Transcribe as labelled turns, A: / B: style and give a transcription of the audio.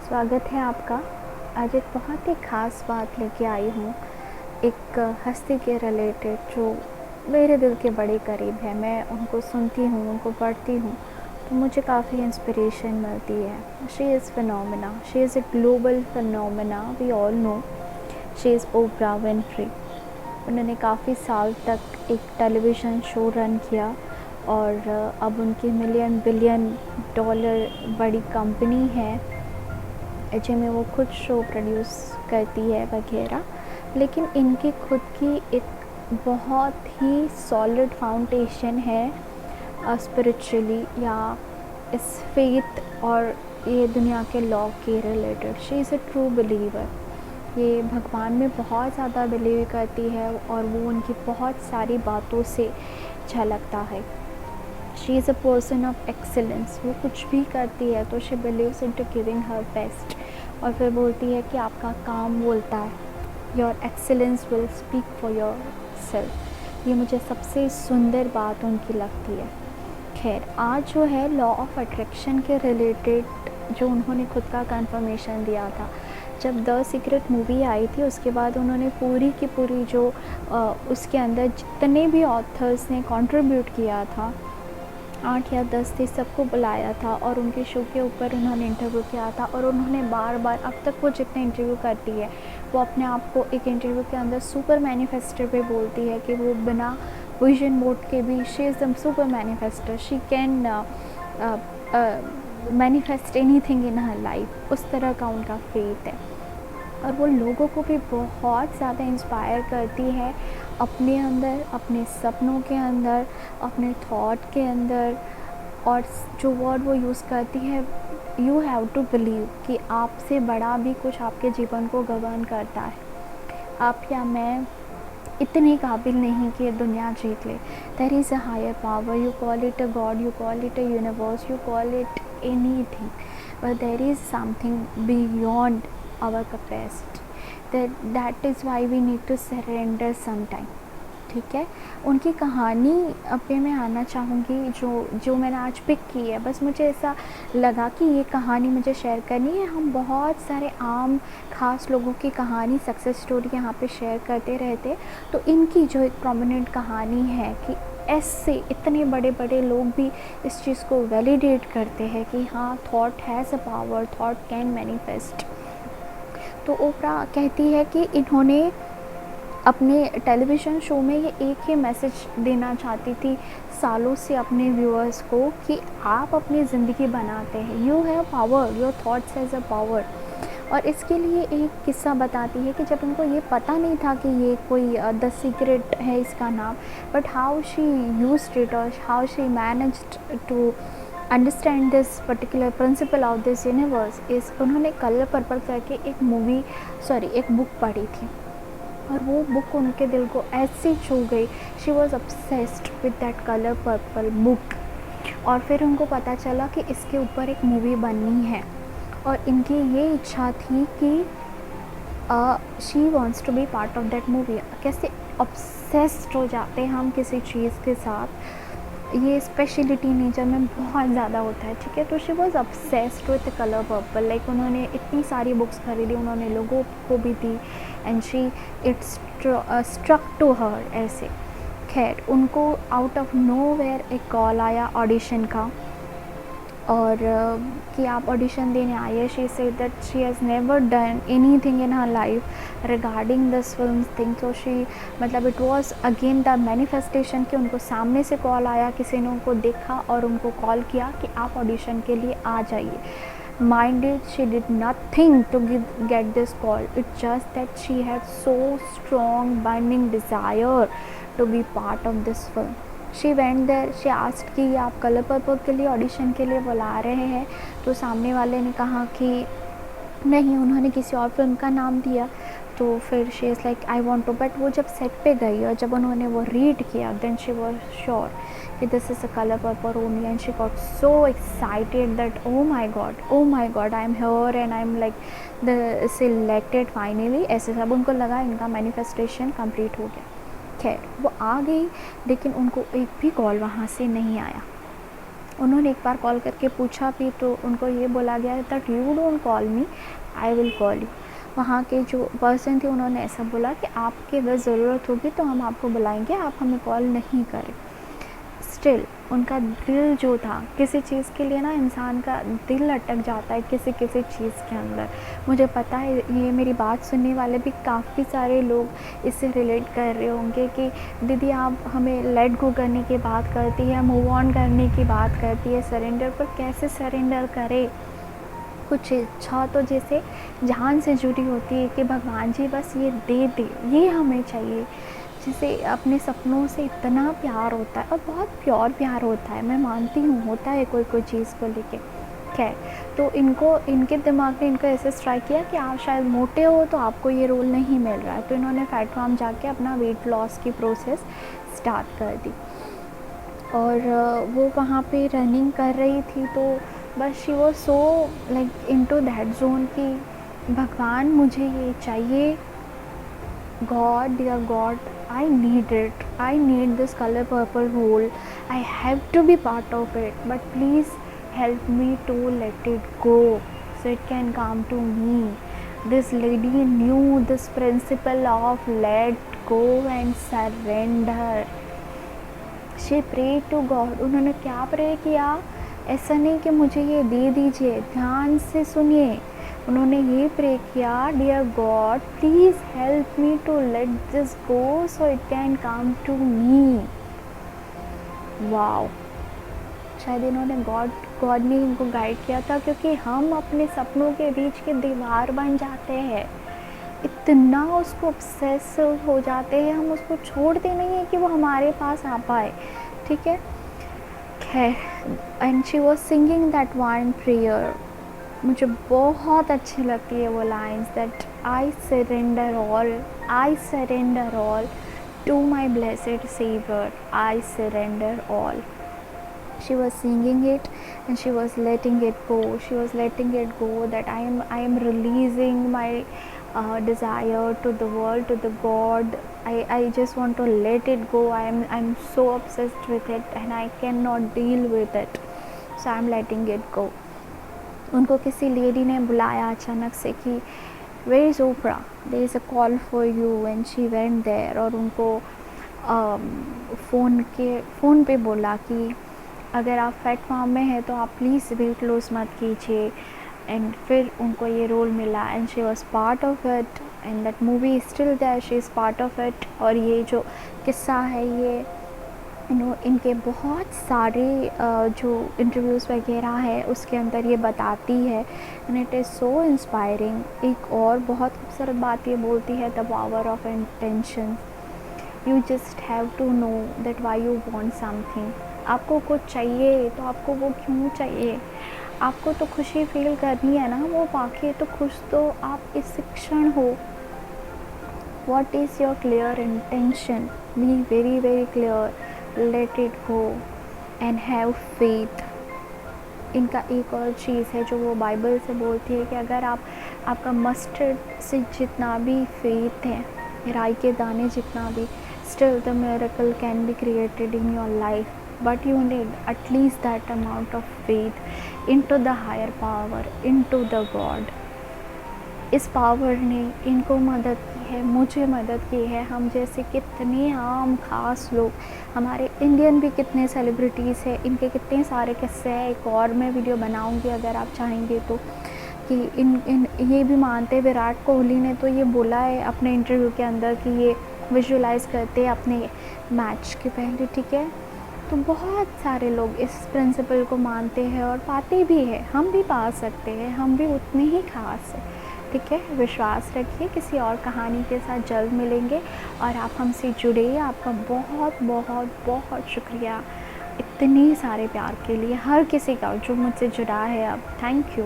A: स्वागत है आपका। आज एक बहुत ही ख़ास बात लेके आई हूँ, एक हस्ती के रिलेटेड जो मेरे दिल के बड़े करीब है। मैं उनको सुनती हूँ, उनको पढ़ती हूँ तो मुझे काफ़ी इंस्पिरेशन मिलती है। She is phenomena, she is a global phenomena, we all know. She is Oprah Winfrey. उन्होंने काफ़ी साल तक एक टेलीविज़न शो रन किया और अब उनकी मिलियन बिलियन डॉलर बड़ी कंपनी है जिनमें वो खुद शो प्रोड्यूस करती है वगैरह। लेकिन इनकी खुद की एक बहुत ही सॉलिड फाउंडेशन है स्पिरिचुअली या इस फेथ और ये दुनिया के लॉ के related. She is a true believer. ये भगवान में बहुत ज़्यादा बिलीव करती है और वो उनकी बहुत सारी बातों से झलकता है। She is a person of excellence. वो कुछ भी करती है तो she believes in to giving her best और फिर बोलती है कि आपका काम बोलता है, your excellence will speak for yourself. ये मुझे सबसे सुंदर बात उनकी लगती है। खैर, आज जो है लॉ ऑफ अट्रैक्शन के रिलेटेड जो उन्होंने खुद का कंफर्मेशन दिया था, जब द सीक्रेट मूवी आई थी उसके बाद उन्होंने पूरी की पूरी जो उसके अंदर जितने भी ऑथर्स ने कंट्रीब्यूट किया था, 8 या 10 थे, सबको बुलाया था और उनके शो के ऊपर उन्होंने इंटरव्यू किया था। और उन्होंने बार बार, अब तक वो जितने इंटरव्यू करती है, वो अपने आप को एक इंटरव्यू के अंदर सुपर मैनिफेस्टर पे बोलती है कि वो बिना विजन बोर्ड के भी she is the super manifester. She can manifest anything in her life. उस तरह का उनका फेथ है और वो लोगों को भी बहुत ज़्यादा इंस्पायर करती है अपने अंदर, अपने सपनों के अंदर, अपने थॉट के अंदर। और जो वर्ड वो यूज़ करती है, यू हैव टू बिलीव कि आपसे बड़ा भी कुछ आपके जीवन को गवर्न करता है। आप या मैं इतने काबिल नहीं कि दुनिया जीत ले। There is a higher power, you call it a god, you call it a universe, you call it anything, but there is something beyond our capacity। that is why we need to surrender sometime। ठीक है, उनकी कहानी पे मैं आना चाहूँगी जो मैंने आज पिक की है। बस मुझे ऐसा लगा कि ये कहानी मुझे शेयर करनी है। हम बहुत सारे आम खास लोगों की कहानी, सक्सेस स्टोरी यहाँ पे शेयर करते रहते, तो इनकी जो एक प्रोमिनेंट कहानी है कि ऐसे इतने बड़े बड़े लोग भी इस चीज़ को वैलिडेट करते हैं कि हाँ, thought has a power, thought can manifest. तो ओपरा कहती है कि इन्होंने अपने टेलीविज़न शो में ये एक ही मैसेज देना चाहती थी सालों से अपने व्यूअर्स को कि आप अपनी ज़िंदगी बनाते हैं, you have power, your thoughts has a power. और इसके लिए एक किस्सा बताती है कि जब उनको ये पता नहीं था कि ये कोई द सीक्रेट है इसका नाम, but how she used it और how she managed to understand this particular principle of this universe इस उन्होंने कलर पर्पल करके एक बुक पढ़ी थी और वो बुक उनके दिल को ऐसे छू गई। She was obsessed with that colour purple book. और फिर उनको पता चला कि इसके ऊपर एक मूवी बननी है और इनकी ये इच्छा थी कि she wants to be part of that movie. कैसे obsessed हो जाते हैं हम किसी चीज़ के साथ, ये स्पेशली टीनेजर में बहुत ज़्यादा होता है। ठीक है, तो she was obsessed with colour purple. Like उन्होंने इतनी सारी बुक्स खरीदी, उन्होंने लोगों को भी दी and she it's struck to her ऐसे। खैर, उनको आउट ऑफ नोवेयर एक कॉल आया ऑडिशन का और कि आप ऑडिशन देने आइए। She said that she has never done anything in her life regarding this film thing. So she मतलब it was again the manifestation कि उनको सामने से कॉल आया, किसी ने उनको देखा और उनको कॉल किया कि आप ऑडिशन के लिए आ जाइए। Minded, she did nothing to get this call. It's just that she had so strong burning desire to be part of this film. She went there, she asked कि आप कलर पर्पल के लिए audition के लिए बुला रहे हैं, तो सामने वाले ने कहा कि नहीं, उन्होंने किसी और फिल्म का नाम दिया। तो फिर she is like I want to, but वो जब सेट पे गई और जब उन्होंने वो रीड किया, देन शी वाज श्योर कि this is a Color Purple only and she got so excited that oh my god I am here and I am like the selected finally. ऐसे सब उनको लगा इनका मैनिफेस्टेशन कंप्लीट हो गया। खैर, वो आ गई लेकिन उनको एक भी कॉल वहाँ से नहीं आया। उन्होंने एक बार कॉल करके पूछा भी तो उनको ये बोला गया that you don't call me, I will call you. वहाँ के जो पर्सन थे उन्होंने ऐसा बोला कि आपकी अगर ज़रूरत होगी तो हम आपको बुलाएंगे, आप हमें कॉल नहीं करें। स्टिल उनका दिल जो था किसी चीज़ के लिए ना, इंसान का दिल अटक जाता है किसी किसी चीज़ के अंदर। मुझे पता है ये मेरी बात सुनने वाले भी काफ़ी सारे लोग इससे रिलेट कर रहे होंगे कि दीदी आप हमें लेट गो करने की बात करती है, मूव ऑन करने की बात करती है, सरेंडर, पर कैसे सरेंडर करें। कुछ इच्छा तो जैसे जान से जुड़ी होती है कि भगवान जी बस ये दे दे, ये हमें चाहिए। जिसे अपने सपनों से इतना प्यार होता है और बहुत प्योर प्यार होता है, मैं मानती हूँ होता है कोई कोई चीज़ को लेके। खैर, तो इनको इनके दिमाग ने इनको ऐसे स्ट्राइक किया कि आप शायद मोटे हो तो आपको ये रोल नहीं मिल रहा है, तो इन्होंने फैट फार्म जाके अपना वेट लॉस की प्रोसेस स्टार्ट कर दी। और वो वहाँ पे रनिंग कर रही थी तो बस she was so like into that zone कि भगवान मुझे ये चाहिए, god dear god, I need it, I need this Color Purple role, I have to be part of it, but please help me to let it go so it can come to me. This lady knew this principle of let go and surrender. She prayed to God. उन्होंने क्या pray किया, ऐसा नहीं कि मुझे ये दे दीजिए, ध्यान से सुनिए। उन्होंने ये प्रे किया, dear god please help me to let this go so it can come to me. Wow, शायद इन्होंने गॉड ने इनको गाइड किया था, क्योंकि हम अपने सपनों के बीच की दीवार बन जाते हैं, इतना उसको ऑब्सेसिव हो जाते हैं, हम उसको छोड़ते नहीं हैं कि वो हमारे पास आ पाए। ठीक है, खैर, and she was singing that one prayer. मुझे बहुत अच्छी लगती है वो lines, that I surrender all to my blessed saviour, I surrender all. She was singing it and she was letting it go. She was letting it go that I am releasing my desire to the world, to the God. I just want to let it go. I'm so obsessed with it and I cannot deal with it. So I'm letting it go. उनको किसी lady ने बुलाया अचानक से कि where is Oprah? There is a call for you, and she went there. और उनको phone पे बोला कि अगर आप फैट फार्म में हैं तो आप प्लीज़ वेट लॉस मत कीजिए। एंड फिर उनको ये रोल मिला and she was part of it and that movie still there, she is part of it. और ये जो किस्सा है ये इनके बहुत सारे जो इंटरव्यूज़ वगैरह है उसके अंदर ये बताती है and it is so inspiring. एक और बहुत खूबसूरत बात ये बोलती है, the power of intention. You just have to know that why you want something. आपको कुछ चाहिए तो आपको वो क्यों चाहिए, आपको तो खुशी फील करनी है ना वो पाके, तो खुश तो आप इस क्षण हो। What is your clear intention, be very very clear, let it go and have faith. इनका एक और चीज़ है जो वो बाइबल से बोलती है कि अगर आपका मस्टर्ड से जितना भी फेथ है, राई के दाने जितना भी, still the miracle can be created in your life, but you need at least that amount of faith into the higher power, into the God. इस पावर ने इनको मदद की है, मुझे मदद की है। हम जैसे कितने आम खास लोग, हमारे इंडियन भी कितने सेलिब्रिटीज़ हैं, इनके कितने सारे किस्से हैं। एक और मैं वीडियो बनाऊंगी अगर आप चाहेंगे तो, कि इन ये भी मानते हैं। विराट कोहली ने तो ये बोला है अपने इंटरव्यू के अंदर कि ये विजुलाइज़ करते हैं अपने मैच के पहले। ठीक है, तो बहुत सारे लोग इस प्रिंसिपल को मानते हैं और पाते भी हैं। हम भी पा सकते हैं, हम भी उतने ही खास हैं। ठीक है, विश्वास रखिए। किसी और कहानी के साथ जल्द मिलेंगे और आप हमसे जुड़े। आपका बहुत बहुत बहुत शुक्रिया इतने सारे प्यार के लिए, हर किसी का जो मुझसे जुड़ा है अब। Thank you.